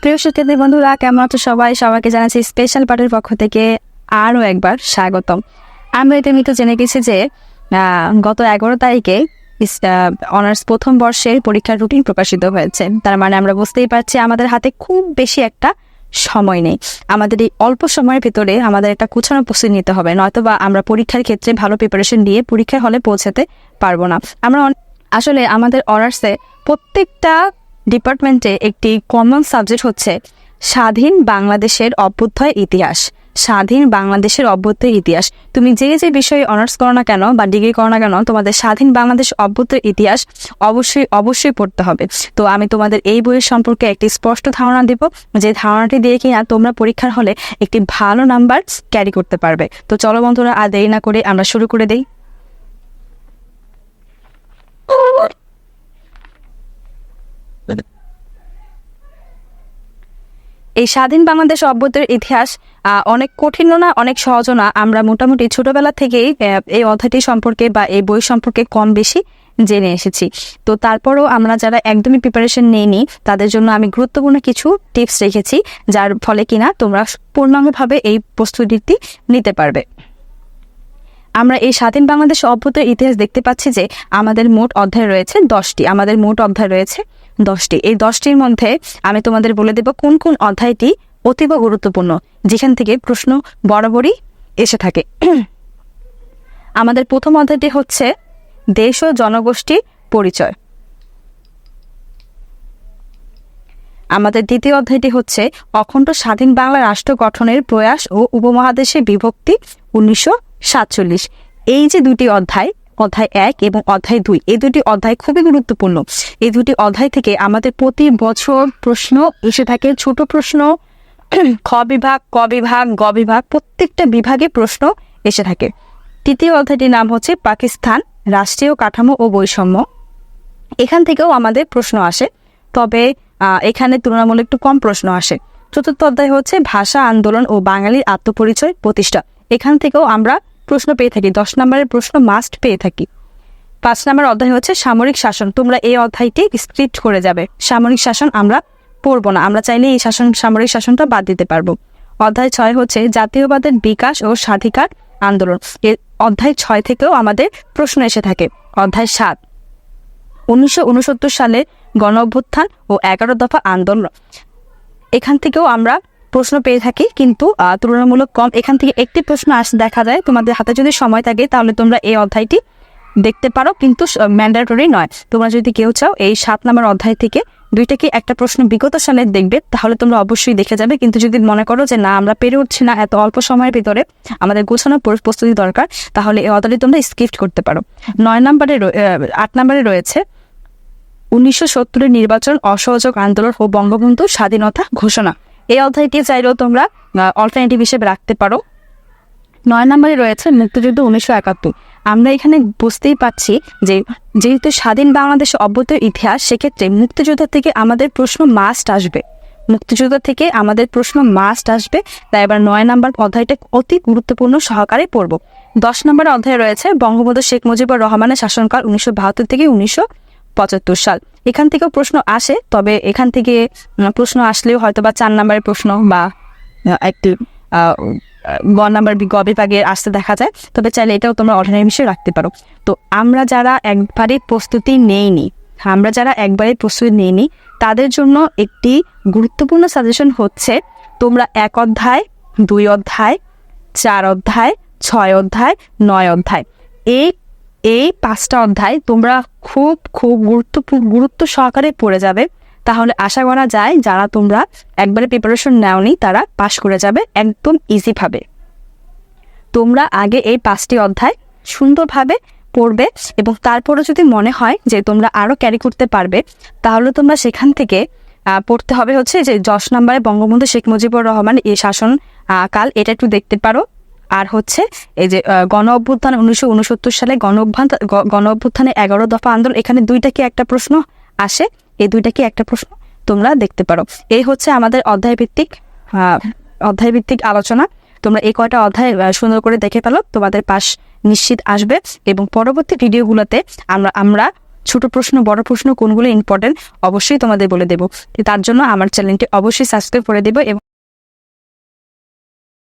প্রিয় শিক্ষার্থী বন্ধুরা, কেমন আছো সবাই? সবাইকে জানাচ্ছি স্পেশাল পার্টের পক্ষ থেকে আরও একবার স্বাগতম। আমরা ইতিমধ্যে জেনে গেছি যে গত 11 তারিখে অনার্স প্রথম বর্ষের পরীক্ষার রুটিন প্রকাশিত হয়েছে। তার মানে আমরা বুঝতেই পারছি আমাদের হাতে খুব বেশি একটা সময় নেই। আমাদের এই অল্প সময়ের ভিতরে আমাদের একটা কুছানো প্রস্তুতি নিতে হবে, নয়তোবা আমরা পরীক্ষার ক্ষেত্রে ভালো প্রিপারেশন দিয়ে পরীক্ষার হলে পৌঁছাতে পারবো না। আমরা আসলে আমাদের অনার্সে প্রত্যেকটা ডিপার্টমেন্টে একটি কমন সাবজেক্ট হচ্ছে স্বাধীন বাংলাদেশের অভ্যুদয় ইতিহাস। স্বাধীন বাংলাদেশের অভ্যুদয় ইতিহাস। তুমি যে যে বিষয়ে অনার্স করো না কেন বা ডিগ্রি করো না কেন, তোমাদের স্বাধীন বাংলাদেশ অভ্যুদয় ইতিহাস অবশ্যই পড়তে হবে। তো আমি তোমাদের এই বইয়ের সম্পর্কে একটি স্পষ্ট ধারণা দিব, যে ধারণাটি দিয়ে কিনা তোমরা পরীক্ষার হলে একটি ভালো নাম্বার ক্যারি করতে পারবে। তো চলো বন্ধুরা, আর দেরি না করে আমরা শুরু করে দেই। এই স্বাধীন বাংলাদেশ অভ্যুদয়ের ইতিহাস অনেক কঠিনও না, অনেক সহজও না। আমরা মোটামুটি ছোটবেলা থেকেই এই অধ্যায়টি সম্পর্কে বা এই বই সম্পর্কে কম বেশি জেনে এসেছি। তো তারপরেও আমরা যারা একদমই প্রিপারেশন নেইনি তাদের জন্য আমি গুরুত্বপূর্ণ কিছু টিপস রেখেছি, যার ফলে কিনা তোমরা পূর্ণাঙ্গভাবে এই প্রস্তুতিটি নিতে পারবে। আমরা এই স্বাধীন বাংলাদেশ অভ্যুদয়ের ইতিহাস দেখতে পাচ্ছি যে আমাদের মোট অধ্যায় রয়েছে 10টি। এই 10টির মধ্যে আমি তোমাদের বলে দেব কোন কোন অধ্যায়টি অতীব গুরুত্বপূর্ণ, যেখান থেকে প্রশ্ন বরাবরই এসে থাকে। আমাদের প্রথম অধ্যায়টি হচ্ছে দেশ ও জনগোষ্ঠী পরিচয়। আমাদের দ্বিতীয় অধ্যায়টি হচ্ছে অখণ্ড স্বাধীন বাংলা রাষ্ট্র গঠনের প্রয়াস ও উপমহাদেশে বিভক্তি 1947। এই যে দুটি অধ্যায়, অধ্যায় 1 এবং অধ্যায় 2, এই দুটি অধ্যায় খুবই গুরুত্বপূর্ণ। এই দুটি অধ্যায় থেকে আমাদের প্রতি বছর প্রশ্ন এসে থাকে। ছোট প্রশ্ন, খ বিভাগ, ক বিভাগ, গ বিভাগ, প্রত্যেকটা বিভাগে প্রশ্ন এসে থাকে। তৃতীয় অধ্যায়টির নাম হচ্ছে পাকিস্তান রাষ্ট্রীয় কাঠামো ও বৈষম্য। এখান থেকেও আমাদের প্রশ্ন আসে, তবে এখানে তুলনামূলক একটু কম প্রশ্ন আসে। চতুর্থ অধ্যায় হচ্ছে ভাষা আন্দোলন ও বাঙালির আত্মপরিচয় প্রতিষ্ঠা। এখান থেকেও আমরা প্রশ্ন পেয়ে থাকি, 10 নম্বরের প্রশ্ন মাস্ট পেয়ে থাকি। 5 নম্বর অধ্যায় হচ্ছে সামরিক শাসন। তোমরা এই অধ্যায়টি স্ক্রিপ্ট করে যাবে। সামরিক শাসন আমরা পড়বো না, আমরা চাইলে এই সামরিক শাসনটা বাদ দিতে পারবো। অধ্যায় 6 হচ্ছে জাতীয়বাদের বিকাশ ও স্বাধিকার আন্দোলন। এই অধ্যায় 6 থেকেও আমাদের প্রশ্ন এসে থাকে। অধ্যায় 7 1969 সালে গণ অভ্যুত্থান ও 11 দফা আন্দোলন। এখান থেকেও আমরা প্রশ্ন পেয়ে থাকি, কিন্তু তুলনামূলক কম। এখান থেকে একটি প্রশ্ন দেখা যায়। তোমাদের হাতে যদি সময় থাকে তাহলে তোমরা এই অধ্যায়টি দেখতে পারো, কিন্তু ম্যান্ডেটরি নয়। তোমরা যদি কেউ চাও এই 7 নম্বর অধ্যায় থেকে 2টা কি একটা প্রশ্ন বিগত সালের দেখবে, তাহলে তোমরা অবশ্যই দেখে যাবে। কিন্তু যদি মনে করো যে না, আমরা পেরে উঠছি না, এত অল্প সময়ের ভিতরে আমাদের গোছানো প্রস্তুতি দরকার, তাহলে এই অধ্যায়টি তোমরা স্কিপ করতে পারো। 8 নম্বরে রয়েছে 1970-এর নির্বাচন, অসহযোগ আন্দোলন ও বঙ্গবন্ধু স্বাধীনতা ঘোষণা। এই অধ্যায়টি চাইলেও তোমরা অল্টারনেটিভ হিসেবে রাখতে পারো। 9 নম্বরে রয়েছে মুক্তিযুদ্ধ 1971। আমরা এখানে বুঝতেই পাচ্ছি যে যেহেতু স্বাধীন বাংলাদেশের অভ্যুদয় ইতিহাস, সেক্ষেত্রে মুক্তিযুদ্ধ থেকে আমাদের প্রশ্ন মাস্ট আসবে। তাই এবার 9 নম্বর অধ্যায়টা অতি গুরুত্বপূর্ণ সহকারে পড়ব। 10 নম্বর অধ্যায় রয়েছে বঙ্গবন্ধু শেখ মুজিবুর রহমানের শাসনকাল 1972 থেকে 1975 সাল। এখান থেকেও প্রশ্ন আসে, তবে এখান থেকে প্রশ্ন আসলেও হয়তো বা 4 নম্বরের প্রশ্ন বা একটি গ নাম্বার গ বিভাগে আসতে দেখা যায়। তবে চাইলে এটাও তোমরা অল্টারনেটিভ হিসেবে রাখতে পারো। তো আমরা যারা একবারে প্রস্তুতি নেইনি তাদের জন্য একটি গুরুত্বপূর্ণ সাজেশন হচ্ছে তোমরা 1 অধ্যায়, 2 অধ্যায়, 4 অধ্যায়, 6 অধ্যায়, 9 অধ্যায়, এই 5টা অধ্যায় তোমরা খুব গুরুত্ব সহকারে পড়ে যাবে। তাহলে আশা করা যায় যারা তোমরা একবারে প্রিপারেশন নাওনি তারা পাশ করে যাবে একদম ইজিভাবে। তোমরা আগে এই 5টি অধ্যায় সুন্দরভাবে পড়বে, এবং তারপরে যদি মনে হয় যে তোমরা আরও ক্যারি করতে পারবে, তাহলে তোমরা সেখান থেকে পড়তে হবে হচ্ছে যে 10 নম্বরে বঙ্গবন্ধু শেখ মুজিবুর রহমান এই শাসন কাল, এটা একটু দেখতে পারো। আর হচ্ছে এই যে গণ অভ্যুত্থান 1969 সালে গণ অভ্যুত্থানে 11 দফা আন্দোলন, এখানে 2টা কি একটা প্রশ্ন আসে, এই 2টা কি একটা প্রশ্ন তোমরা দেখতে পারো। এই হচ্ছে আমাদের অধ্যায়ভিত্তিক আলোচনা। তোমরা এই কয়টা অধ্যায় সুন্দর করে দেখে পেলো, তোমাদের পাস নিশ্চিত আসবে। এবং পরবর্তী ভিডিওগুলোতে আমরা ছোট প্রশ্ন বড় প্রশ্ন কোনগুলো ইম্পর্টেন্ট অবশ্যই তোমাদের বলে দেবো। তার জন্য আমার চ্যানেলটি অবশ্যই সাবস্ক্রাইব করে দেবো এবং